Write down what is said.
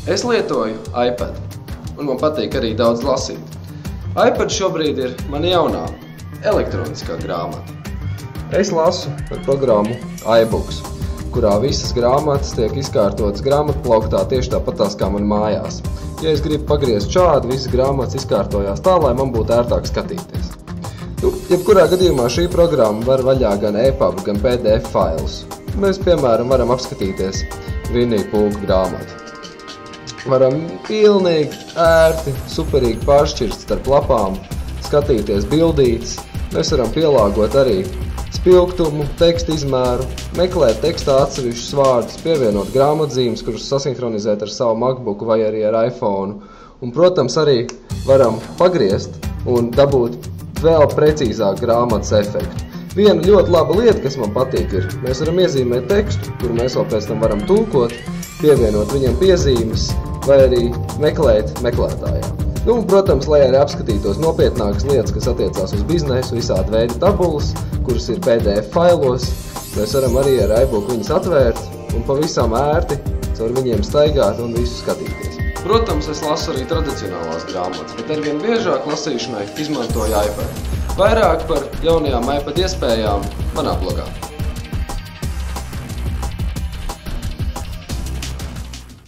Es lietoju iPad, un man patīk arī daudz lasīt. iPad šobrīd ir mana jaunā elektroniskā grāmata. Es lasu ar programmu iBooks, kurā visas grāmatas tiek izkārtotas grāmatplauktā tieši tāpatās kā man mājās. Ja es gribu pagriezt šādi, visas grāmatas izkārtojās tā, lai man būtu ērtāk skatīties. Jebkurā gadījumā šī programma var vaļā gan EPUB, gan PDF failus. Mēs, piemēram, varam apskatīties Vinija Pūga grāmatu. Varam pilnīgi ērti, superīgi pāršķirt starp lapām, skatīties bildītes. Mēs varam pielāgot arī spilgtumu, tekstu izmēru, meklēt tekstā atsevišķus vārdus, pievienot grāmatzīmes, kurus sasinhronizēt ar savu MacBooku vai arī ar iPhone. Un, protams, arī varam pagriezt un dabūt vēl precīzāk grāmatas efektu. Viena ļoti laba lieta, kas man patīk, ir, mēs varam iezīmēt tekstu, kuru mēs vēl pēc tam varam tulkot, pievienot viņam piezīmes vai arī meklēt meklētājā. Un, protams, lai arī apskatītos nopietnākas lietas, kas attiecās uz biznesu, visādi veidi tabulas, kuras ir PDF failos, mēs varam arī ar iBook viņas atvērt un pavisam ērti caur viņiem staigāt un visu skatīties. Protams, es lasu arī tradicionālās grāmatas, bet arvien biežāk lasīšanai izmantoju iPad. Vairāk par jaunajām iPad iespējām manā blogā.